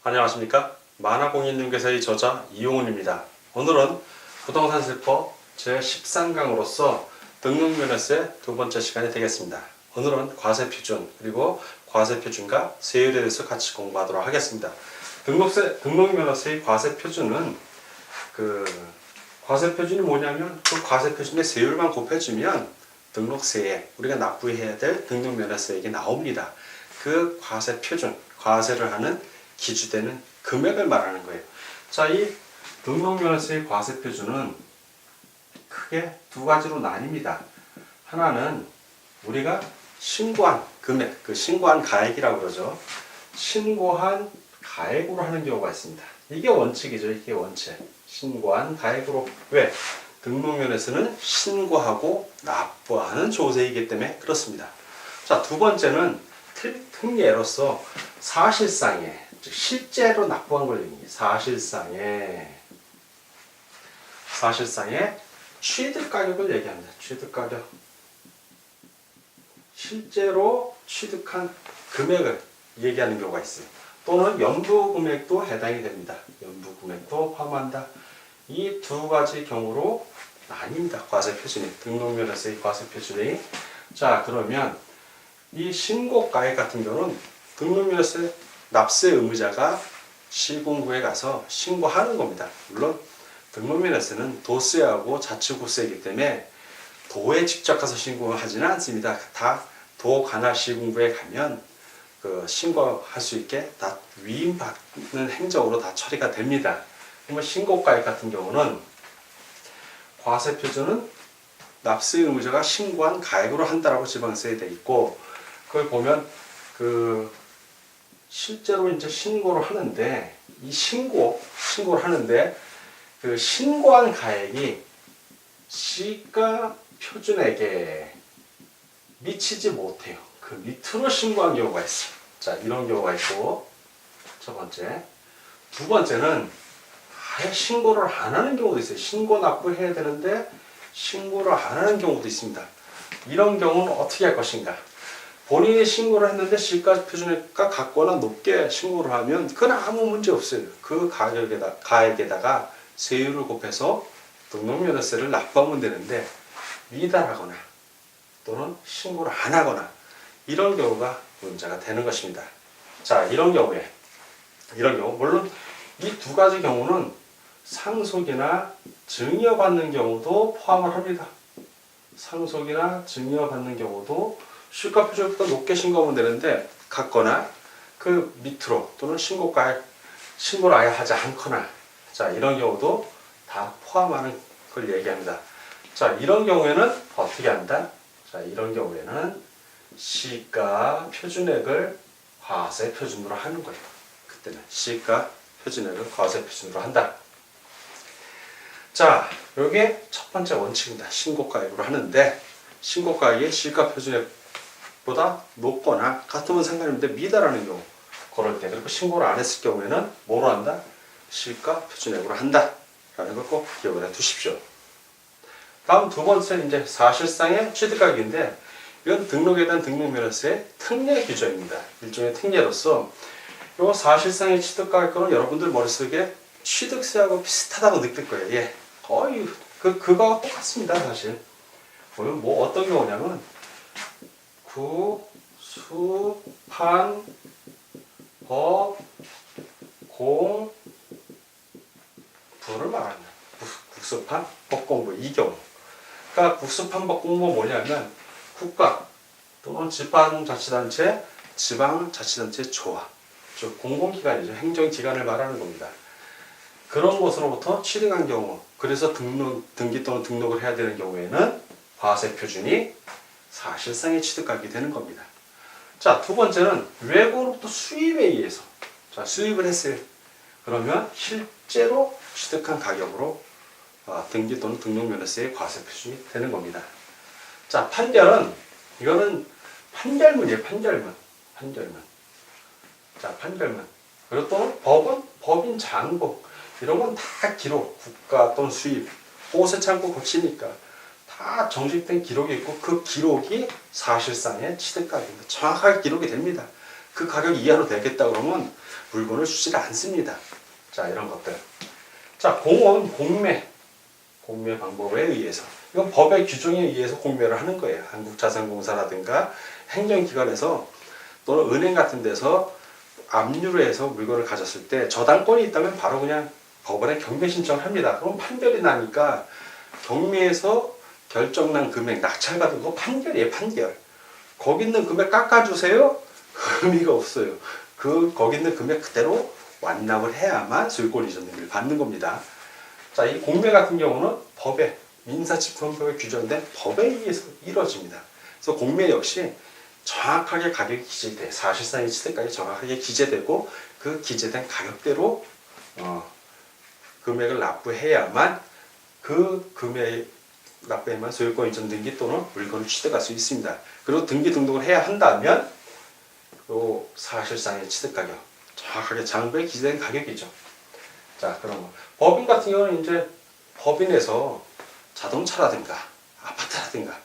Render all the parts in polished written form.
안녕하십니까? 만화공인중개사의 저자 이용훈입니다. 오늘은 부동산세법 제13강으로서 등록면허세 두 번째 시간이 되겠습니다. 오늘은 과세표준 그리고 과세표준과 세율에 대해서 같이 공부하도록 하겠습니다. 등록면허세의 과세표준은 과세표준이 뭐냐면 그 과세표준의 세율만 곱해주면 등록세에 우리가 납부해야 될 등록면허세액이 나옵니다. 그 과세표준, 과세를 하는 기준되는 금액을 말하는 거예요. 자, 이 등록면허세의 과세표준은 크게 두 가지로 나뉩니다. 하나는 우리가 신고한 금액, 그 신고한 가액이라고 그러죠. 신고한 가액으로 하는 경우가 있습니다. 이게 원칙이죠. 이게 원칙. 신고한 가액으로. 왜? 등록면허세는 신고하고 납부하는 조세이기 때문에 그렇습니다. 자, 두 번째는 특례로서 사실상의, 즉 실제로 납부한 걸 얘기해요. 사실상의 취득가격을 얘기합니다. 취득가격. 실제로 취득한 금액을 얘기하는 경우가 있어요. 또는 연부금액도 해당이 됩니다. 연부금액도 포함한다. 이 두 가지 경우로 나뉩니다. 과세표준이. 등록면허세의 과세표준이. 자, 그러면 이 신고가액 같은 경우는 등록면허세 납세 의무자가 시군구에 가서 신고하는 겁니다. 물론 등록면허세는 도세하고 자치구세이기 때문에 도에 직접 가서 신고하지는 않습니다. 다 도 관할 시군구에 가면 그 신고할 수 있게 다 위임받는 행정으로 다 처리가 됩니다. 그러면 신고가액 같은 경우는 과세표준은 납세 의무자가 신고한 가액으로 한다라고 지방세에 돼 있고, 그걸 보면 실제로 이제 신고를 하는데, 이 신고를 하는데 그 신고한 가액이 시가 표준액에 미치지 못해요. 그 밑으로 신고한 경우가 있어요. 자, 이런 경우가 있고, 첫 번째. 두 번째는 아예 신고를 안 하는 경우도 있어요. 신고 납부해야 되는데 신고를 안 하는 경우도 있습니다. 이런 경우는 어떻게 할 것인가? 본인이 신고를 했는데 시가 표준액과 같거나 높게 신고를 하면 그건 아무 문제 없어요. 그 가액에다가 세율을 곱해서 등록면허세를 납부하면 되는데, 미달하거나 또는 신고를 안 하거나 이런 경우가 문제가 되는 것입니다. 자, 이런 경우 물론 이 두 가지 경우는 상속이나 증여받는 경우도 포함을 합니다. 상속이나 증여받는 경우도 시가 표준액보다 높게 신고하면 되는데 같거나 그 밑으로 또는 신고를 아예 하지 않거나, 자, 이런 경우도 다 포함하는 걸 얘기합니다. 자, 이런 경우에는 어떻게 한다? 자, 이런 경우에는 시가 표준액을 과세 표준으로 하는 거예요. 그때는 시가 표준액을 과세 표준으로 한다. 자, 이게 첫 번째 원칙입니다. 신고가액으로 하는데, 신고가액이 시가 표준액보다 높거나 같으면 상관없는데 미달하는 경우, 그럴 때, 그리고 신고를 안 했을 경우에는 뭐로 한다? 시가 표준액으로 한다. 라는 걸 꼭 기억을 해 두십시오. 다음 두 번째는 이제 사실상의 취득가격인데, 이건 등록에 대한 등록면허세의 특례 규정입니다. 일종의 특례로서 이 사실상의 취득가격은 여러분들 머릿속에 취득세하고 비슷하다고 느낄 거예요. 예, 거의 그거와 똑같습니다. 사실 뭐 어떤 경우냐면 구, 수, 판, 법, 공, 부를 말합니다. 국수판, 법공부 이 경우. 그러니까 국수판, 법공부 뭐냐면 국가 또는 지방자치단체, 지방자치단체 조합, 즉 공공기관이죠. 행정기관을 말하는 겁니다. 그런 곳으로부터 취득한 경우, 그래서 등기 또는 등록을 해야 되는 경우에는 과세표준이 사실상의 취득가격이 되는 겁니다. 자, 두 번째는 외국으로부터 수입에 의해서, 자, 수입을 했어요. 그러면 실제로 취득한 가격으로 등기 또는 등록면허세의 과세표준이 되는 겁니다. 자, 판결은, 이거는 판결문이에요. 판결문. 자, 판결문. 그리고 또 법은 법인 장부. 이런 건 다 기록, 국가 또는 수입, 보세 창고 거치니까 다 정식된 기록이 있고 그 기록이 사실상의 취득가격입니다. 정확하게 기록이 됩니다. 그 가격 이하로 되겠다 그러면 물건을 주지를 않습니다. 자, 이런 것들. 자, 공은 공매 방법에 의해서, 이건 법의 규정에 의해서 공매를 하는 거예요. 한국자산공사라든가 행정기관에서 또는 은행 같은 데서 압류를 해서 물건을 가졌을 때 저당권이 있다면 바로 그냥 법원에 경매 신청을 합니다. 그럼 판결이 나니까 경매에서 결정난 금액, 낙찰받은 거 판결이에요, 판결. 거기 있는 금액 깎아주세요? 의미가 없어요. 거기 있는 금액 그대로 완납을 해야만 소유권 이전 의미를 받는 겁니다. 자, 이 공매 같은 경우는 법에, 민사집행법에 규정된 법에 의해서 이루어집니다. 그래서 공매 역시 정확하게 가격이 기재돼, 사실상의 취득가격이 정확하게 기재되고 그 기재된 가격대로 금액을 납부해야만 그 금액 납부해야만 소유권 이전 등기 또는 물건을 취득할 수 있습니다. 그리고 등기 등록을 해야 한다면 요 사실상의 취득가격, 정확하게 장부에 기재된 가격이죠. 자, 그런 거. 법인 같은 경우는 이제 법인에서 자동차라든가 아파트라든가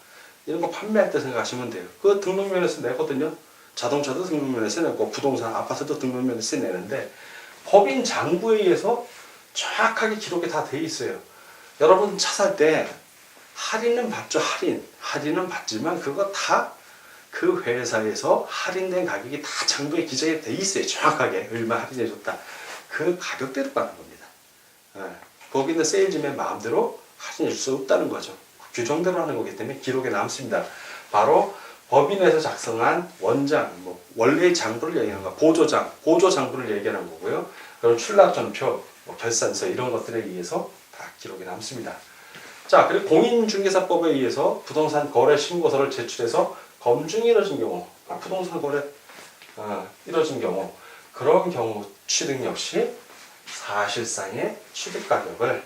이런 거 판매할 때 생각하시면 돼요. 그 등록면에서 내거든요. 자동차도 등록면에서 내고 부동산, 아파트도 등록면에서 내는데 법인 장부에 의해서 정확하게 기록이 다 돼 있어요. 여러분 차 살 때 할인은 받죠. 할인은 받지만 그거 다 그 회사에서 할인된 가격이 다 장부에 기재가 돼 있어요. 정확하게 얼마 할인해 줬다. 그 가격대로 받는 겁니다. 거기는 세일즈맨 마음대로 할인해 줄 수 없다는 거죠. 규정대로 하는 거기 때문에 기록에 남습니다. 바로 법인에서 작성한 원장, 원래의 장부를 얘기하는 거, 보조장부를 얘기하는 거고요. 그리고 출납전표, 결산서 이런 것들에 의해서 다 기록에 남습니다. 자, 그리고 공인중개사법에 의해서 부동산 거래 신고서를 제출해서 검증이 이루어진 경우, 부동산 거래 이루어진 경우, 그런 경우 취득 역시 사실상의 취득가격을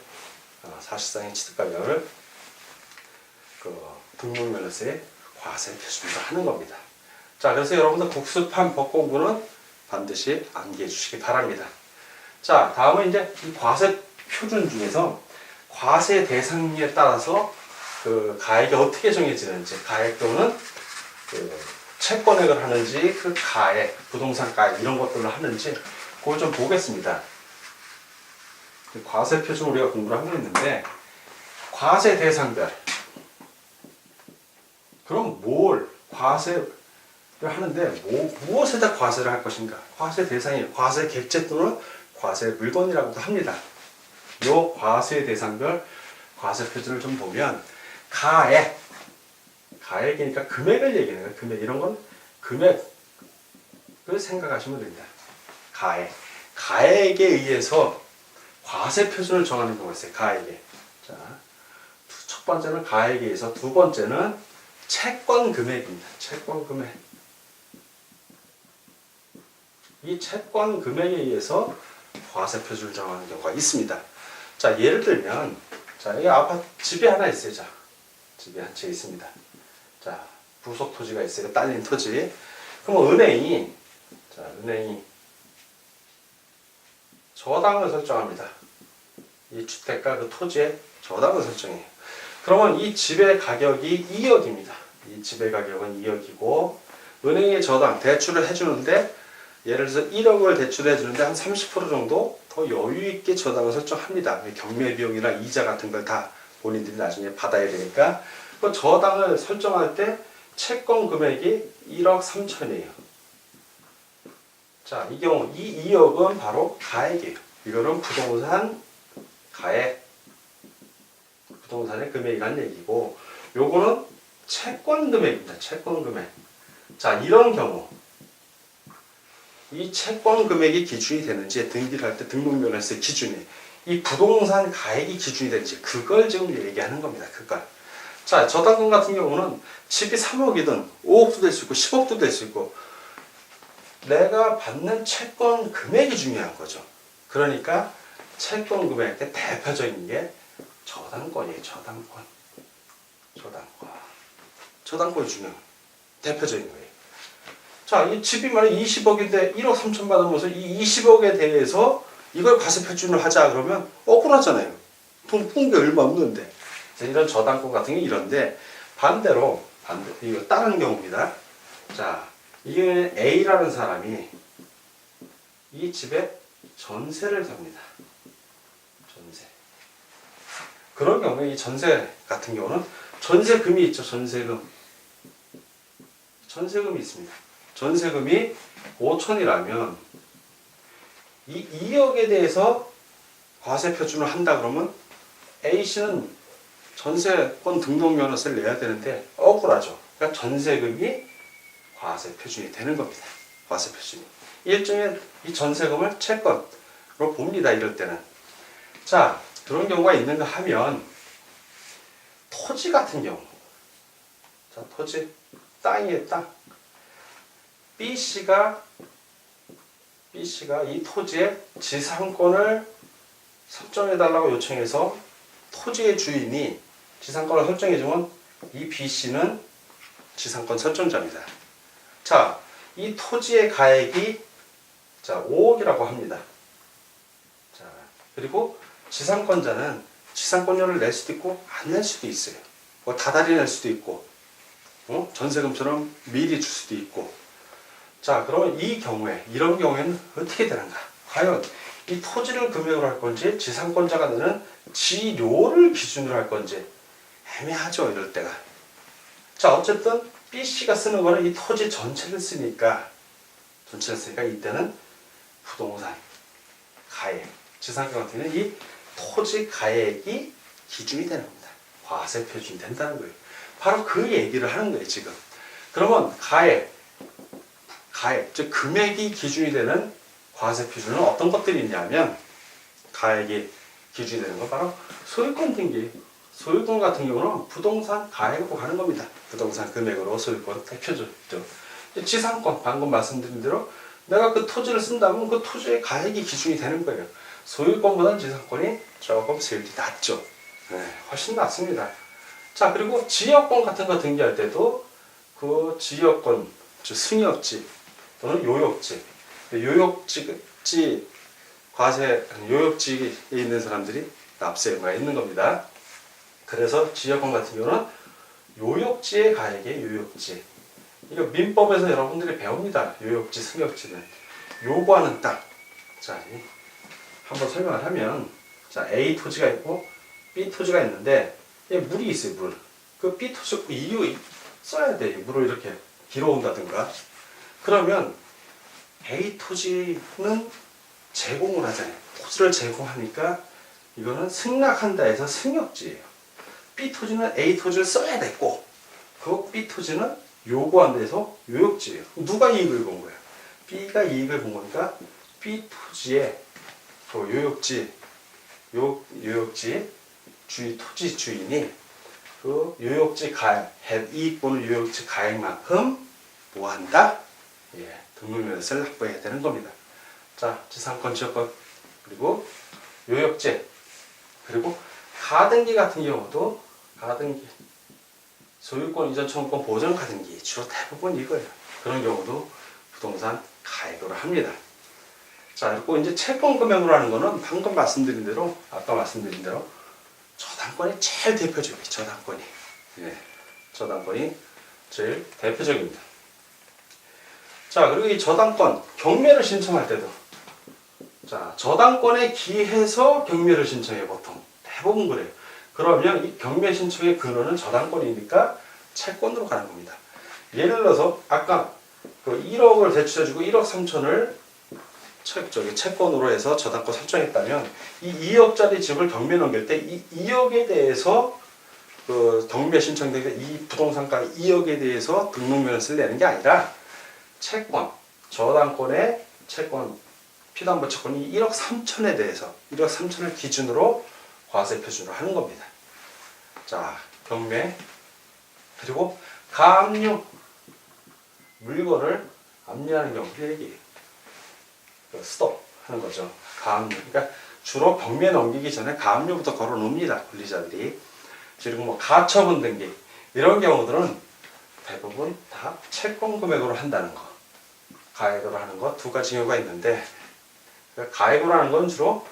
등록면허세에 과세 표준으로 하는 겁니다. 자, 그래서 여러분들 국수판 법 공부는 반드시 암기해 주시기 바랍니다. 자, 다음은 이제 이 과세 표준 중에서 과세 대상에 따라서 그 가액이 어떻게 정해지는지, 가액 또는 그 채권액을 하는지, 그 가액, 부동산 가액 이런 것들을 하는지 그걸 좀 보겠습니다. 과세 표준 우리가 공부를 하고 있는데 과세 대상별. 그럼 뭘 과세를 하는데 무엇에다 과세를 할 것인가? 과세 대상이 과세 객체 또는 과세 물건이라고도 합니다. 요 과세 대상별 과세 표준을 좀 보면 가액이니까 금액을 얘기하는 거예요. 금액 이런 건 금액을 생각하시면 됩니다. 가액에 의해서 과세 표준을 정하는 경우가 있어요. 가액에. 자, 첫 번째는 가액에 의해서, 두 번째는 채권 금액입니다. 채권 금액. 이 채권 금액에 의해서 과세 표준을 정하는 경우가 있습니다. 자, 예를 들면, 자, 여기 아파트 집이 하나 있어요. 자, 집이 한 채 있습니다. 자, 부속 토지가 있어요. 딸린 토지. 그럼 은행이 저당을 설정합니다. 이 주택과 그 토지의 저당을 설정해요. 그러면 이 집의 가격이 2억입니다. 이 집의 가격은 2억이고 은행에 저당 대출을 해주는데, 예를 들어서 1억을 대출해 주는데 한 30% 정도 더 여유 있게 저당을 설정합니다. 경매 비용이나 이자 같은 걸 다 본인들이 나중에 받아야 되니까 그 저당을 설정할 때 채권 금액이 1억 3천이에요. 자, 이 경우 이 2억은 바로 가액이에요. 이거는 부동산 가액, 부동산의 금액이라는 얘기고, 요거는 채권 금액입니다. 채권 금액. 자, 이런 경우 이 채권 금액이 기준이 되는지, 등기를 할 때 등록면허세 기준이 이 부동산 가액이 기준이 되는지, 그걸 지금 얘기하는 겁니다. 그걸. 자, 저당금 같은 경우는 집이 3억이든 5억도 될 수 있고 10억도 될 수 있고, 내가 받는 채권 금액이 중요한 거죠. 그러니까 채권 금액의 대표적인 게 저당권이에요. 저당권이 중요한 대표적인 거예요. 자, 이 집이 만약 20억인데 1억 3천 받으면서 이 20억에 대해서 이걸 과세 표준을 하자 그러면 억울하잖아요. 돈 푼 게 얼마 없는데. 그래서 이런 저당권 같은 게 이런데 이거 다른 경우입니다. 자, 이게 A라는 사람이 이 집에 전세를 삽니다. 전세. 그런 경우에 이 전세 같은 경우는 전세금이 있죠. 전세금. 전세금이 있습니다. 전세금이 5천이라면 이 2억에 대해서 과세 표준을 한다 그러면 A씨는 전세권 등록면허세를 내야 되는데 억울하죠. 그러니까 전세금이 과세 표준이 되는 겁니다. 과세 표준이. 일종의 이 전세금을 채권으로 봅니다. 이럴 때는. 자, 그런 경우가 있는가 하면 토지 같은 경우. 자, 토지. 땅이에요, 땅. B씨가 이 토지의 지상권을 설정해달라고 요청해서 토지의 주인이 지상권을 설정해주면 이 B씨는 지상권 설정자입니다. 자, 이 토지의 가액이 5억이라고 합니다. 자, 그리고 지상권자는 지상권료를 낼 수도 있고 안 낼 수도 있어요. 뭐 다달이 낼 수도 있고 전세금처럼 미리 줄 수도 있고. 자, 그러면 이런 경우에는 어떻게 되는가? 과연 이 토지를 금액으로 할 건지 지상권자가 내는 지료를 기준으로 할 건지 애매하죠. 이럴 때가. 자, 어쨌든 B씨가 쓰는 거는 이 토지 전체를 쓰니까 이때는 부동산 가액, 지상권 같은 경우는 이 토지 가액이 기준이 되는 겁니다. 과세 표준이 된다는 거예요. 바로 그 얘기를 하는 거예요, 지금. 그러면 가액, 즉 금액이 기준이 되는 과세 표준은 어떤 것들이 있냐면 가액이 기준이 되는 건 바로 소유권 등기. 소유권 같은 경우는 부동산 가액으로 가는 겁니다. 부동산 금액으로 소유권 대표죠. 지상권, 방금 말씀드린 대로 내가 그 토지를 쓴다면 그 토지의 가액이 기준이 되는 거예요. 소유권보다는 지상권이 조금 세율이 낮죠. 네, 훨씬 낮습니다. 자, 그리고 지역권 같은 거 등기할 때도 그 지역권, 즉 승역지 또는 요역지, 요역지에 있는 사람들이 납세가 있는 겁니다. 그래서 지역권 같은 경우는 요역지의 가액의 요역지. 이거 민법에서 여러분들이 배웁니다. 요역지, 승역지는 요구하는 땅. 자, 한번 설명을 하면, 자, A 토지가 있고 B 토지가 있는데 물이 있어요. 물. 그 B 토지 이유 써야 돼. 물을 이렇게 길어온다든가. 그러면 A 토지는 제공을 하잖아요. 토지를 제공하니까 이거는 승낙한다 해서 승역지예요. B 토지는 A 토지를 써야 됐고, 그 B 토지는 요구한다 해서 요역지예요. 누가 이익을 본 거예요? B가 이익을 본 거니까 B 토지의 그 요역지 토지 주인이 그 요역지 가액, 이익 보는 요역지 가액만큼 뭐 한다? 예, 등록면허세를 납부해야 되는 겁니다. 자, 지상권, 지역권, 그리고 요역지, 그리고 가등기 같은 경우도 가등기, 소유권 이전 청구권 보전 가등기 주로 대부분 이거예요. 그런 경우도 부동산 가액으로 합니다. 자, 그리고 이제 채권 금액으로 하는 거는 방금 말씀드린 대로, 아까 말씀드린 대로 저당권이 제일 대표적이에요. 저당권이. 예, 저당권이 제일 대표적입니다. 자, 그리고 이 저당권, 경매를 신청할 때도, 자, 저당권에 기해서 경매를 신청해 보통. 대부분 그래요. 그러면 이 경매 신청의 근원은 저당권이니까 채권으로 가는 겁니다. 예를 들어서 아까 그 1억을 대출해주고 1억 3천을 채권으로 해서 저당권 설정했다면 이 2억짜리 집을 경매 넘길 때 이 2억에 대해서 그 경매 신청된 이 부동산가 2억에 대해서 등록면허세를 내는 게 아니라 채권, 저당권의 채권, 피담보 채권이 1억 3천에 대해서 1억 3천을 기준으로 과세 표준을 하는 겁니다. 자, 경매, 그리고 가압류, 물건을 압류하는 경우를 얘기해요. 스톱 하는 거죠. 가압류. 그러니까 주로 경매 넘기기 전에 가압류부터 걸어 놓습니다. 권리자들이. 그리고 뭐 가처분 등기 이런 경우들은 대부분 다 채권 금액으로 한다는 거, 가액으로 하는 거 두 가지 경우가 있는데, 가액으로 하는 건 주로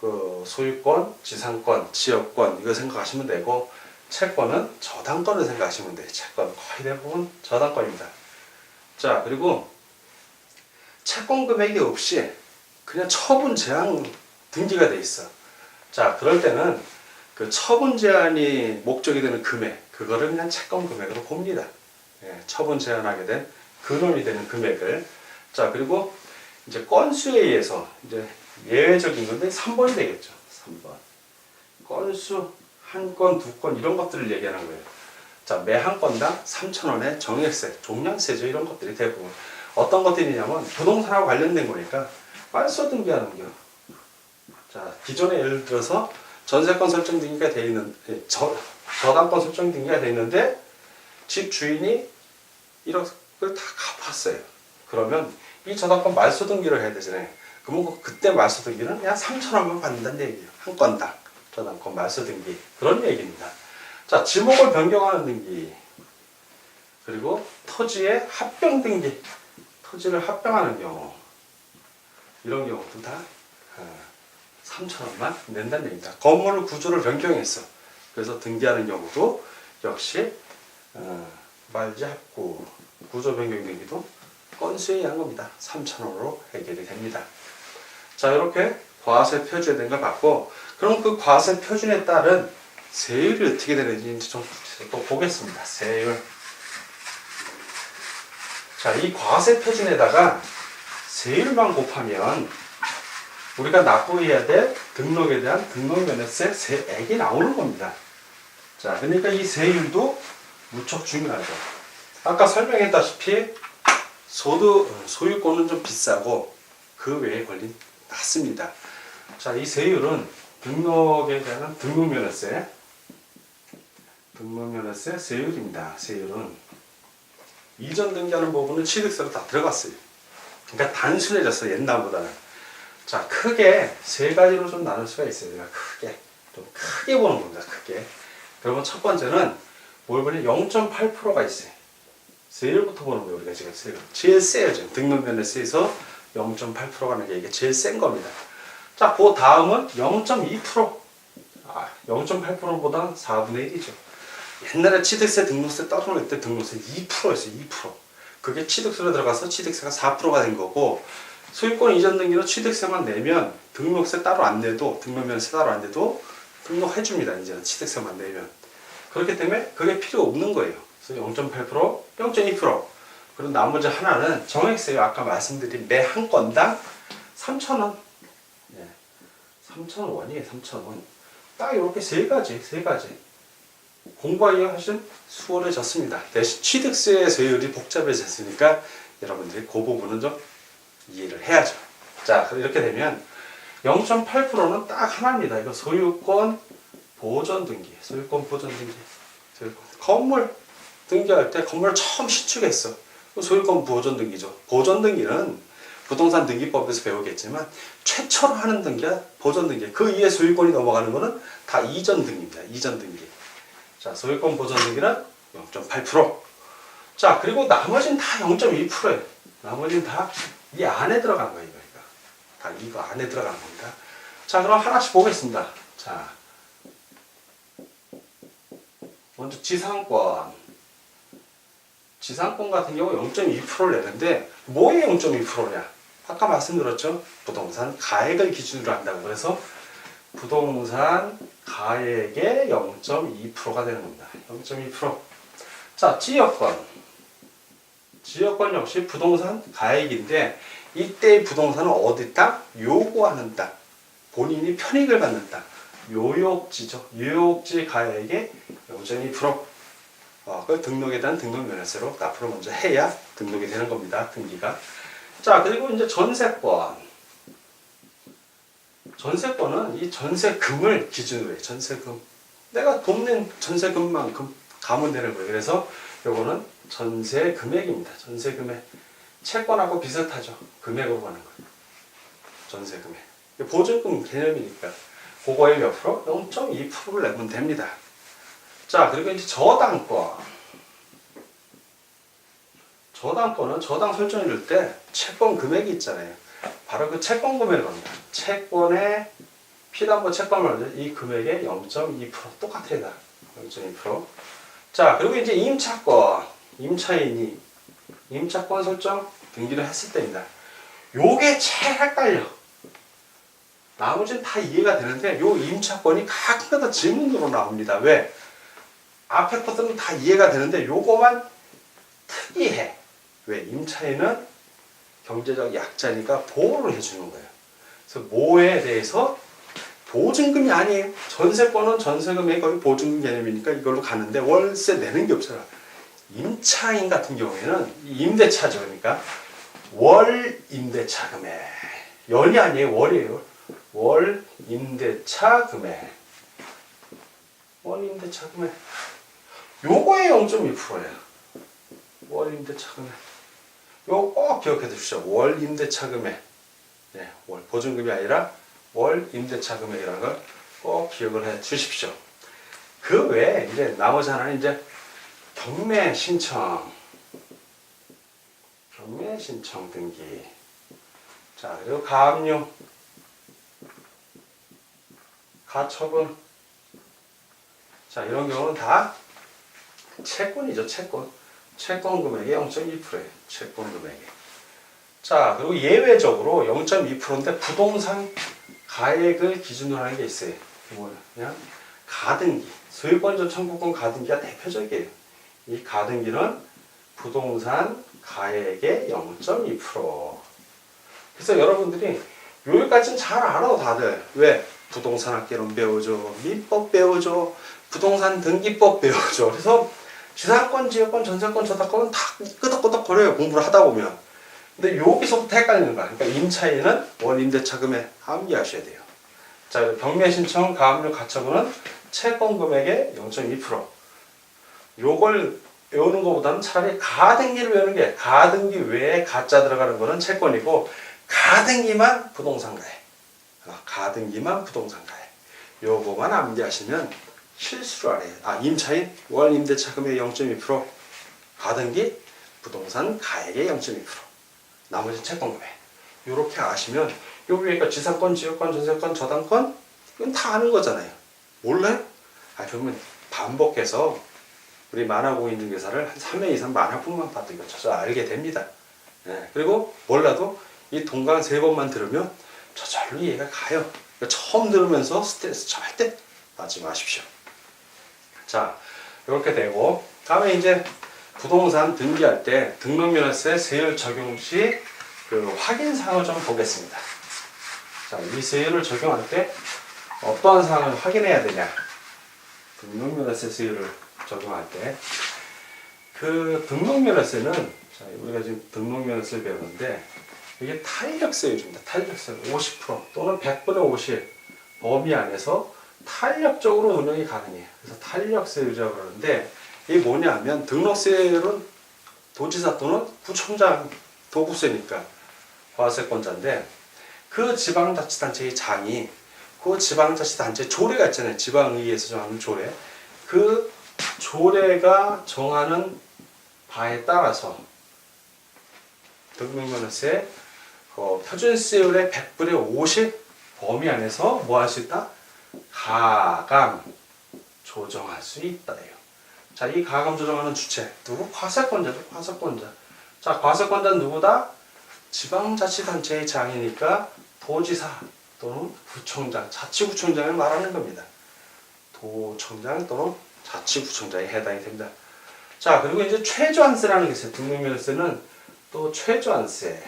그 소유권, 지상권, 지역권 이거 생각하시면 되고 채권은 저당권을 생각하시면 돼요. 채권 거의 대부분 저당권입니다. 자, 그리고 채권 금액이 없이 그냥 처분 제한 등기가 돼 있어. 자, 그럴 때는 그 처분 제한이 목적이 되는 금액, 그거를 그냥 채권 금액으로 봅니다. 예, 처분 제한하게 된 근원이 되는 금액을. 자, 그리고 이제 건수에 의해서 이제 예외적인 건데 3번이 되겠죠. 3번. 건수, 한 건, 두 건 이런 것들을 얘기하는 거예요. 자, 매 한 건당 3,000원의 정액세, 종량세죠. 이런 것들이 대부분. 어떤 것들이냐면 부동산하고 관련된 거니까 말소 등기하는 거. 자, 기존에 예를 들어서 전세권 설정 등기가 돼 있는, 저당권 설정 등기가 돼 있는데 집 주인이 1억을 다 갚았어요. 그러면 이 저당권 말소 등기를 해야 되잖아요. 그러면 그때 말소 등기는 그냥 3,000원만 받는다는 얘기예요. 한 건당 저당권 말소 등기. 그런 얘기입니다. 자, 지목을 변경하는 등기. 그리고 토지의 합병 등기. 토지를 합병하는 경우. 이런 경우도 다 3,000원만 낸다는 얘기입니다. 건물 구조를 변경했어. 그래서 등기하는 경우도 역시 말지 합구 구조 변경 등기도 건수에 의한 겁니다. 3,000원으로 해결이 됩니다. 자, 이렇게 과세 표준에 대한 걸 봤고, 그럼 그 과세 표준에 따른 세율이 어떻게 되는지 좀 또 보겠습니다. 세율. 자, 이 과세 표준에다가 세율만 곱하면 우리가 납부해야 될 등록에 대한 등록면허세 세액이 나오는 겁니다. 자, 그러니까 이 세율도 무척 중요하죠. 아까 설명했다시피 소유권은 좀 비싸고 그 외에 권리는 낮습니다. 자, 이 세율은 등록에 대한 등록면허세 세율입니다. 세율은 이전 등기하는 부분은 취득세로 다 들어갔어요. 그러니까 단순해졌어, 옛날보다는. 자, 크게 세 가지로 좀 나눌 수가 있어요. 좀 크게 보는 겁니다. 크게. 그러면 첫 번째는 뭘 보니 0.8%가 있어요. 세율부터 보는 거예요. 우리가 지금 세율 제일 세요. 지금 등록면허세에서 0.8%가 나는 게 이게 제일 센 겁니다. 자, 그 다음은 0.2%. 0.8%보다 4분의 1이죠. 옛날에 취득세, 등록세 따로 낼 때 등록세 2%였어요. 2%. 그게 취득세로 들어가서 취득세가 4%가 된 거고, 소유권 이전 등기로 취득세만 내면 등록세 따로 안 내도, 등록면허세 따로 안 내도 등록해줍니다. 이제는 취득세만 내면. 그렇기 때문에 그게 필요 없는 거예요. 그래서 0.8%, 0.2%. 그리고 나머지 하나는 정액세요. 아까 말씀드린 매 한 건당 3,000원. 3,000원이에요. 3,000원. 딱 이렇게 세 가지. 공부하기 훨씬 수월해졌습니다. 대신 취득세 세율이 복잡해졌으니까 여러분들이 그 부분은 좀 이해를 해야죠. 자, 이렇게 되면 0.8%는 딱 하나입니다. 이거 소유권 보존 등기. 건물 등기할 때 건물을 처음 신축했어. 소유권 보존 등기죠. 보존 등기는 부동산 등기법에서 배우겠지만 최초로 하는 등기야 보존 등기. 그 이후에 소유권이 넘어가는 거는 다 이전 등기입니다. 이전 등기. 자, 소유권 보존 등기는 0.8%. 자, 그리고 나머지는 다 0.2%예요. 나머지는 다 이 안에 들어간 거예요. 다 이거 안에 들어간 겁니다. 자, 그럼 하나씩 보겠습니다. 자, 먼저 지상권. 지상권 같은 경우 0.2%를 내는데 뭐에 0.2%냐? 아까 말씀드렸죠. 부동산 가액을 기준으로 한다고. 그래서 부동산 가액의 0.2%가 되는 겁니다. 0.2%. 자, 지역권. 지역권 역시 부동산 가액인데 이때의 부동산은 어디 땅? 요구하는 땅. 본인이 편익을 받는 땅. 요역지죠. 요역지 가액의 0.2%. 그 등록에 대한 등록면허세로 납부를 먼저 해야 등록이 되는 겁니다. 등기가. 자, 그리고 이제 전세권. 전세권은 이 전세금을 기준으로 해요. 전세금. 내가 돈 낸 전세금만큼 가면 되는 거예요. 그래서 요거는 전세 금액입니다. 전세 금액. 채권하고 비슷하죠. 금액으로 가는 거예요. 전세 금액. 보증금 개념이니까 그거의 몇 프로? 0.2%를 내면 됩니다. 자, 그리고 이제 저당권. 저당권은 저당 설정해줄 때 채권 금액이 있잖아요. 바로 그 채권 금액을 합니다. 채권의 피담보 채권을 이 금액의 0.2% 똑같아요. 0.2%. 자, 그리고 이제 임차권, 임차인이 임차권 설정 등기를 했을 때입니다. 요게 제일 헷갈려. 나머지는 다 이해가 되는데 요 임차권이 가끔가다 질문으로 나옵니다. 왜? 앞에 것들은 다 이해가 되는데 요거만 특이해. 왜? 임차인은 경제적 약자니까 보호를 해주는 거예요. 그래서 뭐에 대해서 보증금이 아니에요. 전세권은 전세금의 거의 보증금 개념이니까 이걸로 가는데 월세 내는 게 없잖아. 임차인 같은 경우에는 임대차죠. 그러니까 월 임대차 금액. 열이 아니에요. 월이에요. 월 임대차 금액. 월 임대차 금액. 요거의 0.2%예요. 월 임대차 금액. 요거 꼭 기억해 두십시오. 월 임대차 금액. 네, 월 보증금이 아니라 월 임대차 금액이라는 걸 꼭 기억을 해 주십시오. 그 외에 이제 나머지 하나는 이제 경매 신청 등기. 자, 그리고 가압류, 가처분. 자, 이런 경우는 다 채권이죠. 채권 금액의 0.2%예요. 채권 금액이. 자, 그리고 예외적으로 0.2%인데 부동산 가액을 기준으로 하는 게 있어요. 그냥 가등기, 소유권자 청구권 가등기가 대표적이에요. 이 가등기는 부동산 가액의 0.2%. 그래서 여러분들이 여기까지는 잘 알아, 다들. 왜? 부동산 학개론 배우죠, 민법 배우죠, 부동산 등기법 배우죠. 그래서 지상권, 지역권, 전세권, 저당권은 다 끄덕끄덕 거려요, 공부를 하다 보면. 근데 여기서부터 헷갈리는 거야. 그러니까 임차인은 월 임대차 금액 암기하셔야 돼요. 자, 경매 신청, 가압류, 가처분은 채권 금액의 0.2%. 요걸 외우는 것보다는 차라리 가등기를 외우는 게, 가등기 외에 가짜 들어가는 거는 채권이고 가등기만 부동산 가액. 가등기만 부동산 가액. 요거만 암기하시면 실수를 안 해요. 임차인 월 임대차 금액의 0.2%, 가등기 부동산 가액의 0.2%. 나머지 채권 금액. 요렇게 아시면 요 위에가 지상권, 지역권, 전세권, 저당권 이건 다 아는 거잖아요. 몰라요? 그러면 반복해서 우리 만화공인중개사를 한 3회 이상 만화뿐만 봐도 이거 저절 알게 됩니다. 네. 그리고 몰라도 이 동강 3번만 들으면 저절로 이해가 가요. 그러니까 처음 들으면서 스트레스 절대 받지 마십시오. 자, 이렇게 되고 다음에 이제 부동산 등기할 때 등록면허세 세율 적용 시 그 확인 사항을 좀 보겠습니다. 자, 이 세율을 적용할 때 어떠한 사항을 확인해야 되냐? 등록면허세 세율을 적용할 때 그 등록면허세는, 자, 우리가 지금 등록면허세를 배우는데 이게 탄력세율입니다. 탄력세율 50% 또는 100분의 50 범위 안에서 탄력적으로 운영이 가능해요. 그래서 탄력세율이라고 그러는데 이게 뭐냐면 등록세율은 도지사 또는 구청장 도구세니까 과세권자인데 그 지방자치단체의 장이 그 지방자치단체 조례가 있잖아요. 지방의회에서 정하는 조례. 그 조례가 정하는 바에 따라서 등록면허세 표준세율의 100분의 50 범위 안에서 뭐 할 수 있다? 가감 조정할 수 있다예요. 자, 이 가감 조정하는 주체 누구? 과세권자죠. 과세권자. 자, 과세권자는 누구다? 지방자치단체의 장이니까 도지사 또는 구청장, 자치구청장을 말하는 겁니다. 도청장 또는 자치구청장에 해당이 됩니다. 자, 그리고 이제 최저한세라는 게 있어요. 등록면허세는 또 최저한세.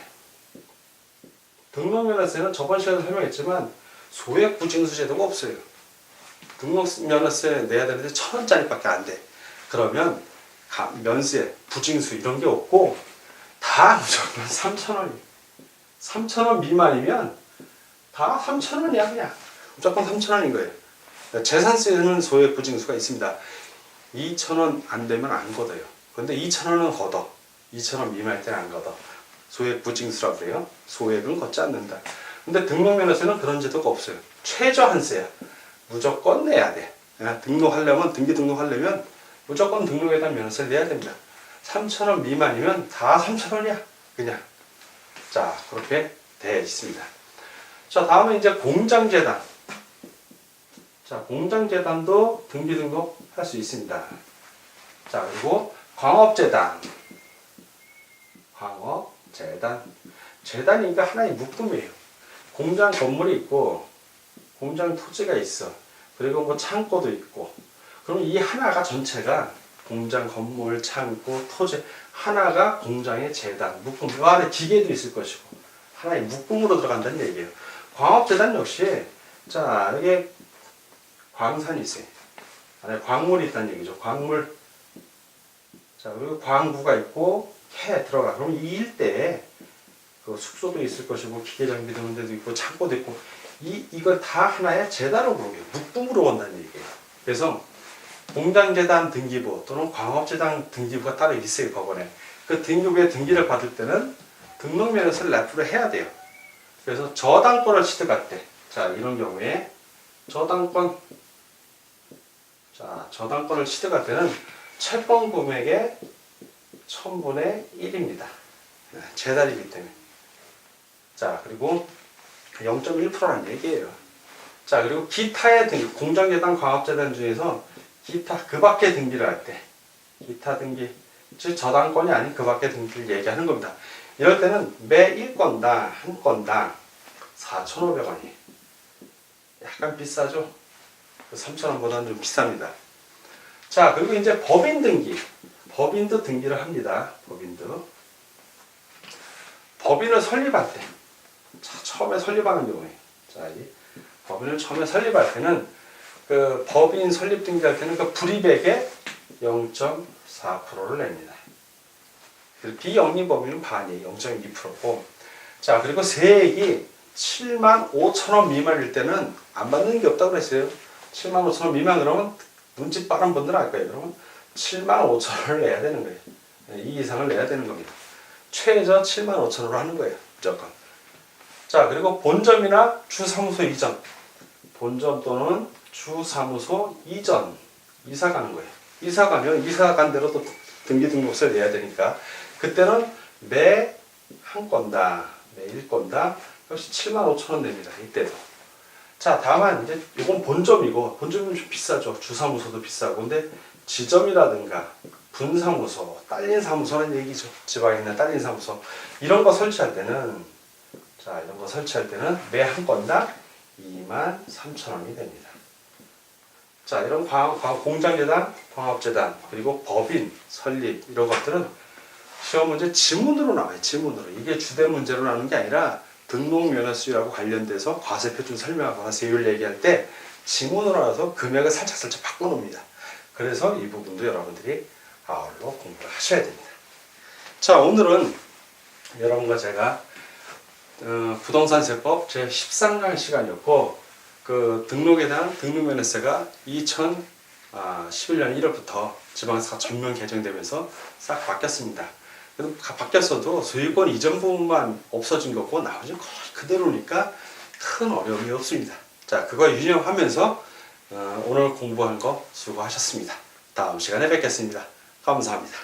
등록면허세는 저번 시간에 설명했지만 소액부징수 제도가 없어요. 등록면허세 내야 되는데 1,000원짜리밖에 안 돼. 그러면 면세, 부징수 이런 게 없고 다 무조건 3,000원이에요. 3,000원 미만이면 다 3,000원이야 그냥. 무조건 3,000원인 거예요. 재산세는 소액부징수가 있습니다. 2,000원 안 되면 안 걷어요. 그런데 2,000원은 걷어. 2,000원 미만일 때는 안 걷어. 소액부징수라고 그래요. 소액은 걷지 않는다. 근데 등록면허세는 그런 제도가 없어요. 최저한세야. 무조건 내야 돼. 등록하려면, 등기 등록하려면 무조건 등록에 대한 면허세를 내야 됩니다. 3,000원 미만이면 다 3,000원이야. 그냥. 자, 그렇게 되어 있습니다. 자, 다음은 이제 공장재단. 자, 공장재단도 등기 등록할 수 있습니다. 자, 그리고 광업재단. 재단이니까 하나의 묶음이에요. 공장 건물이 있고, 공장 토지가 있어. 그리고 뭐 창고도 있고. 그럼 이 하나가 전체가 공장 건물, 창고, 토지, 하나가 공장의 재단, 묶음. 그 안에 기계도 있을 것이고, 하나의 묶음으로 들어간다는 얘기예요. 광업재단 역시, 자, 여기 광산이 있어요. 안에 광물이 있다는 얘기죠. 광물. 자, 그리고 광구가 있고, 해 들어가. 그럼 이 일대에 그 숙소도 있을 것이고, 기계 장비 드는 데도 있고, 창고도 있고, 이걸 다 하나의 재단으로 보는 거예요. 묶음으로 본다는 얘기예요. 그래서 공장재단 등기부 또는 광업재단 등기부가 따로 있어요, 법원에. 그 등기부에 등기를 받을 때는 등록면허서를 납부를 해야 돼요. 그래서 저당권을 취득할 때, 자, 이런 경우에 저당권을 취득할 때는 채권 금액의 1000분의 1입니다. 재단이기 때문에. 자, 그리고 0.1%라는 얘기예요. 자, 그리고 기타의 등기, 공장재단, 광업재단 중에서 기타, 그 밖에 등기를 할 때, 기타 등기, 즉 저당권이 아닌 그 밖에 등기를 얘기하는 겁니다. 이럴 때는 매 1건당, 한 건당 4,500원이 약간 비싸죠? 3,000원보다는 좀 비쌉니다. 자, 그리고 이제 법인 등기. 법인도 등기를 합니다. 법인을 설립할 때. 자, 처음에 설립하는 경우에. 자, 이 법인을 처음에 설립할 때는 그 법인 설립 등기할 때는 그 불이백의 0.4%를 냅니다. 비영리 법인은 반이에요. 0.2%고. 자, 그리고 세액이 75,000원 미만일 때는 안 받는 게 없다고 그랬어요. 75,000원 미만 그러면 눈치 빠른 분들은 알 거예요. 그러면 75,000원을 내야 되는 거예요. 이 이상을 내야 되는 겁니다. 최저 75,000원으로 하는 거예요. 무조건. 자, 그리고 본점이나 주사무소 이전. 본점 또는 주사무소 이전. 이사 가는 거예요. 이사 가면 이사 간 대로 또 등기 등록세 내야 되니까 그때는 매 한 건당, 매 1건당 역시 75,000원 냅니다. 이때도. 자, 다만 이제 이건 본점이고 본점은 좀 비싸죠. 주사무소도 비싸고. 근데 지점이라든가 분사무소, 딸린 사무소는 얘기죠. 지방에 있는 딸린 사무소. 이런 거 설치할 때는 매 한 건당 23,000원이 됩니다. 자, 이런 공장재단, 광업재단, 그리고 법인, 설립 이런 것들은 시험 문제 지문으로 나와요. 지문으로. 이게 주된 문제로 나오는 게 아니라 등록면허수율하고 관련돼서 과세표준 설명하거나 세율 얘기할 때 지문으로 나와서 금액을 살짝 바꿔놓습니다. 그래서 이 부분도 여러분들이 아울러 공부를 하셔야 됩니다. 자, 오늘은 여러분과 제가 부동산세법 제13강 시간이었고 그 등록에 대한 등록면허세가 2011년 1월부터 지방세가 전면 개정되면서 싹 바뀌었습니다. 그래도 바뀌었어도 소유권 이전 부분만 없어진 거고 나머지는 거의 그대로니까 큰 어려움이 없습니다. 자, 그거 유념하면서 오늘 공부한 거 수고하셨습니다. 다음 시간에 뵙겠습니다. 감사합니다.